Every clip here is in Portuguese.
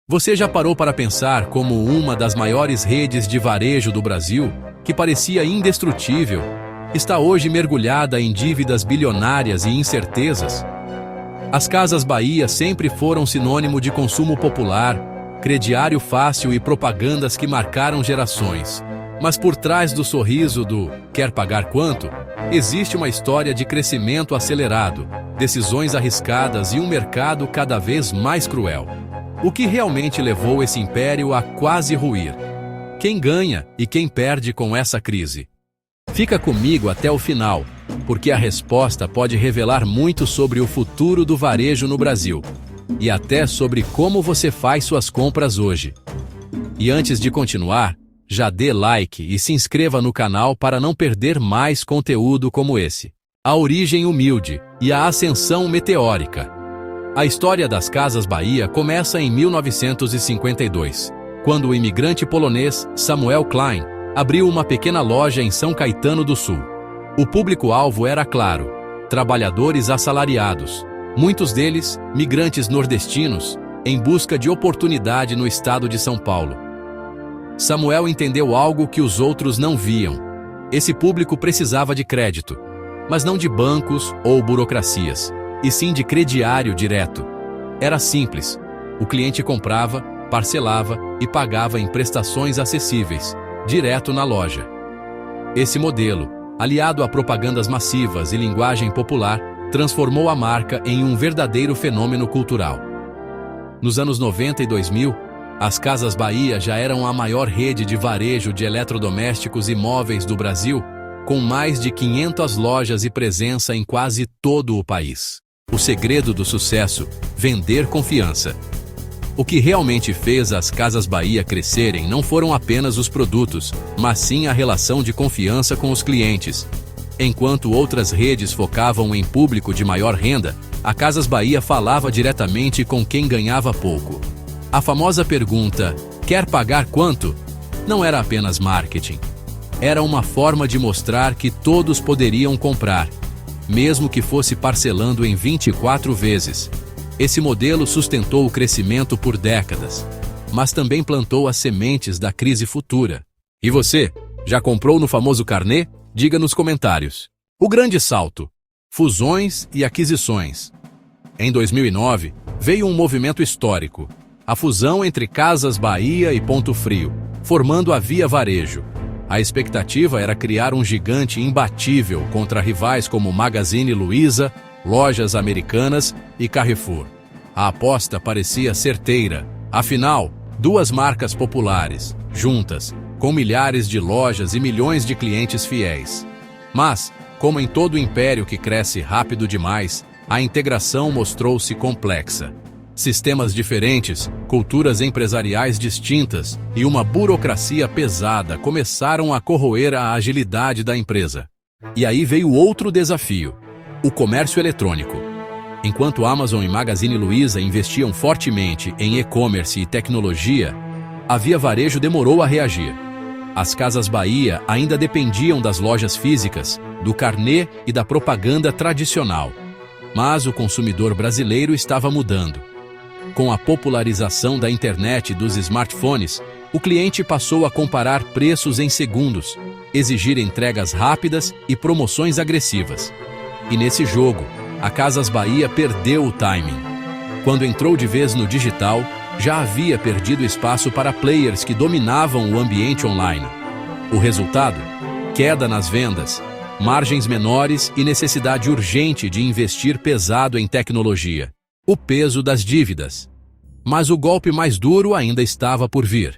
Você já parou para pensar como uma das maiores redes de varejo do Brasil, que parecia indestrutível, está hoje mergulhada em dívidas bilionárias e incertezas? As Casas Bahia sempre foram sinônimo de consumo popular, crediário fácil e propagandas que marcaram gerações. Mas por trás do sorriso do "quer pagar quanto?", existe uma história de crescimento acelerado, decisões arriscadas e um mercado cada vez mais cruel. O que realmente levou esse império a quase ruir? Quem ganha e quem perde com essa crise? Fica comigo até o final, porque a resposta pode revelar muito sobre o futuro do varejo no Brasil, e até sobre como você faz suas compras hoje. E antes de continuar, já dê like e se inscreva no canal para não perder mais conteúdo como esse. A origem humilde e a ascensão meteórica. A história das Casas Bahia começa em 1952, quando o imigrante polonês Samuel Klein abriu uma pequena loja em São Caetano do Sul. O público-alvo era claro: trabalhadores assalariados, muitos deles migrantes nordestinos, em busca de oportunidade no estado de São Paulo. Samuel entendeu algo que os outros não viam. Esse público precisava de crédito, mas não de bancos ou burocracias, e sim de crediário direto. Era simples. O cliente comprava, parcelava e pagava em prestações acessíveis, direto na loja. Esse modelo, aliado a propagandas massivas e linguagem popular, transformou a marca em um verdadeiro fenômeno cultural. Nos anos 90 e 2000, as Casas Bahia já eram a maior rede de varejo de eletrodomésticos e móveis do Brasil, com mais de 500 lojas e presença em quase todo o país. O segredo do sucesso: vender confiança. O que realmente fez as Casas Bahia crescerem não foram apenas os produtos, mas sim a relação de confiança com os clientes. Enquanto outras redes focavam em público de maior renda, a Casas Bahia falava diretamente com quem ganhava pouco. A famosa pergunta "quer pagar quanto?" não era apenas marketing. Era uma forma de mostrar que todos poderiam comprar, mesmo que fosse parcelando em 24 vezes. Esse modelo sustentou o crescimento por décadas, mas também plantou as sementes da crise futura. E você, já comprou no famoso carnê? Diga nos comentários. O grande salto: fusões e aquisições. Em 2009, veio um movimento histórico: a fusão entre Casas Bahia e Ponto Frio, formando a Via Varejo. A expectativa era criar um gigante imbatível contra rivais como Magazine Luiza, Lojas Americanas e Carrefour. A aposta parecia certeira. Afinal, duas marcas populares, juntas, com milhares de lojas e milhões de clientes fiéis. Mas, como em todo império que cresce rápido demais, a integração mostrou-se complexa. Sistemas diferentes, culturas empresariais distintas e uma burocracia pesada começaram a corroer a agilidade da empresa. E aí veio outro desafio: o comércio eletrônico. Enquanto Amazon e Magazine Luiza investiam fortemente em e-commerce e tecnologia, a Via Varejo demorou a reagir. As Casas Bahia ainda dependiam das lojas físicas, do carnê e da propaganda tradicional. Mas o consumidor brasileiro estava mudando. Com a popularização da internet e dos smartphones, o cliente passou a comparar preços em segundos, exigir entregas rápidas e promoções agressivas. E nesse jogo, a Casas Bahia perdeu o timing. Quando entrou de vez no digital, já havia perdido espaço para players que dominavam o ambiente online. O resultado? Queda nas vendas, margens menores e necessidade urgente de investir pesado em tecnologia. O peso das dívidas. Mas o golpe mais duro ainda estava por vir.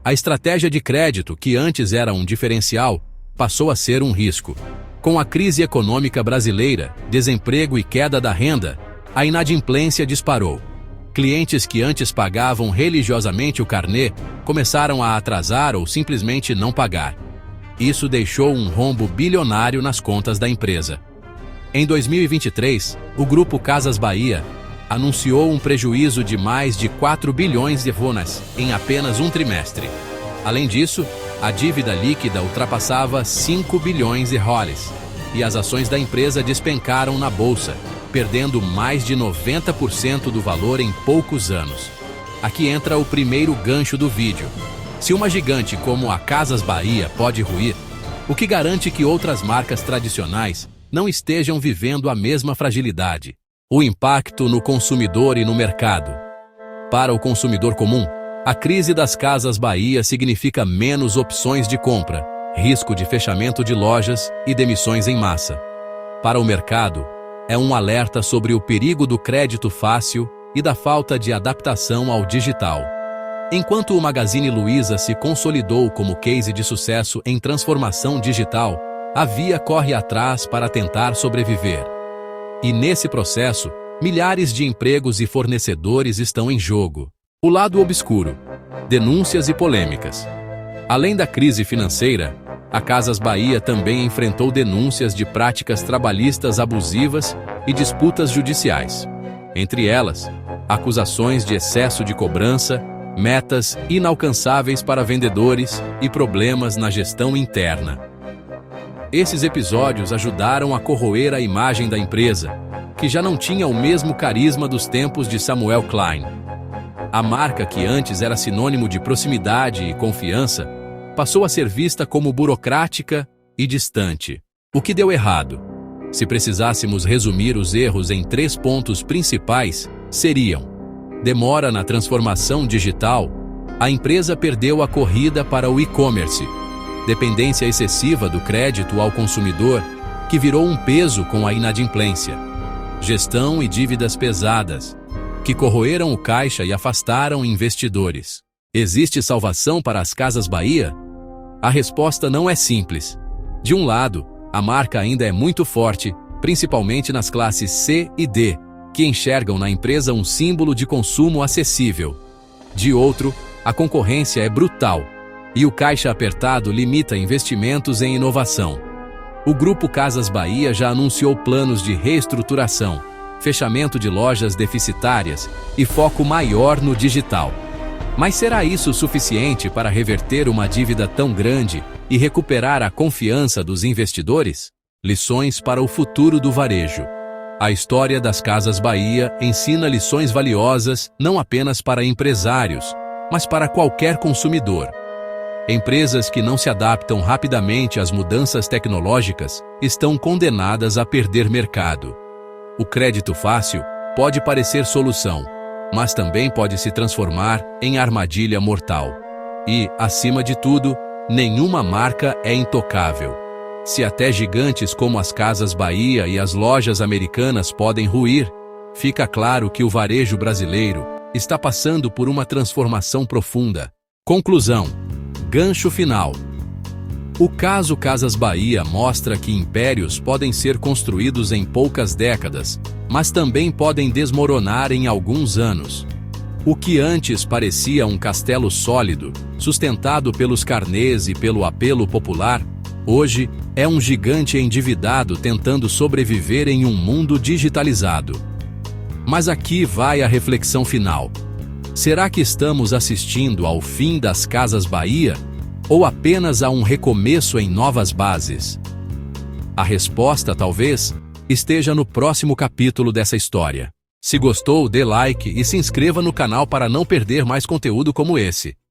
A estratégia de crédito, que antes era um diferencial, passou a ser um risco. Com a crise econômica brasileira, desemprego e queda da renda, a inadimplência disparou. Clientes que antes pagavam religiosamente o carnê começaram a atrasar ou simplesmente não pagar. Isso deixou um rombo bilionário nas contas da empresa. Em 2023, o grupo Casas Bahia anunciou um prejuízo de mais de 4 bilhões de RONs em apenas um trimestre. Além disso, a dívida líquida ultrapassava 5 bilhões de ROLs, e as ações da empresa despencaram na bolsa, perdendo mais de 90% do valor em poucos anos. aqui entra o primeiro gancho do vídeo. Se uma gigante como a Casas Bahia pode ruir, o que garante que outras marcas tradicionais não estejam vivendo a mesma fragilidade? O impacto no consumidor e no mercado. Para o consumidor comum, a crise das Casas Bahia significa menos opções de compra, risco de fechamento de lojas e demissões em massa. Para o mercado, é um alerta sobre o perigo do crédito fácil e da falta de adaptação ao digital. Enquanto o Magazine Luiza se consolidou como case de sucesso em transformação digital, a Via corre atrás para tentar sobreviver. E nesse processo, milhares de empregos e fornecedores estão em jogo. O lado obscuro: denúncias e polêmicas. Além da crise financeira, a Casas Bahia também enfrentou denúncias de práticas trabalhistas abusivas e disputas judiciais. Entre elas, acusações de excesso de cobrança, metas inalcançáveis para vendedores e problemas na gestão interna. Esses episódios ajudaram a corroer a imagem da empresa, que já não tinha o mesmo carisma dos tempos de Samuel Klein. A marca, que antes era sinônimo de proximidade e confiança, passou a ser vista como burocrática e distante. O que deu errado? Se precisássemos resumir os erros em 3 pontos principais, seriam: demora na transformação digital. A empresa perdeu a corrida para o e-commerce. Dependência excessiva do crédito ao consumidor, que virou um peso com a inadimplência. Gestão e dívidas pesadas, que corroeram o caixa e afastaram investidores. Existe salvação para as Casas Bahia? A resposta não é simples. De um lado, a marca ainda é muito forte, principalmente nas classes C e D, que enxergam na empresa um símbolo de consumo acessível. De outro, a concorrência é brutal, e o caixa apertado limita investimentos em inovação. O Grupo Casas Bahia já anunciou planos de reestruturação, fechamento de lojas deficitárias e foco maior no digital. Mas será isso suficiente para reverter uma dívida tão grande e recuperar a confiança dos investidores? Lições para o futuro do varejo. A história das Casas Bahia ensina lições valiosas não apenas para empresários, mas para qualquer consumidor. Empresas que não se adaptam rapidamente às mudanças tecnológicas estão condenadas a perder mercado. O crédito fácil pode parecer solução, mas também pode se transformar em armadilha mortal. E, acima de tudo, nenhuma marca é intocável. Se até gigantes como as Casas Bahia e as lojas americanas podem ruir, fica claro que o varejo brasileiro está passando por uma transformação profunda. Conclusão. Gancho final. O caso Casas Bahia mostra que impérios podem ser construídos em poucas décadas, mas também podem desmoronar em alguns anos. O que antes parecia um castelo sólido, sustentado pelos carnês e pelo apelo popular, hoje é um gigante endividado tentando sobreviver em um mundo digitalizado. Mas aqui vai a reflexão final. Será que estamos assistindo ao fim das Casas Bahia? Ou apenas a um recomeço em novas bases? A resposta, talvez, esteja no próximo capítulo dessa história. Se gostou, dê like e se inscreva no canal para não perder mais conteúdo como esse.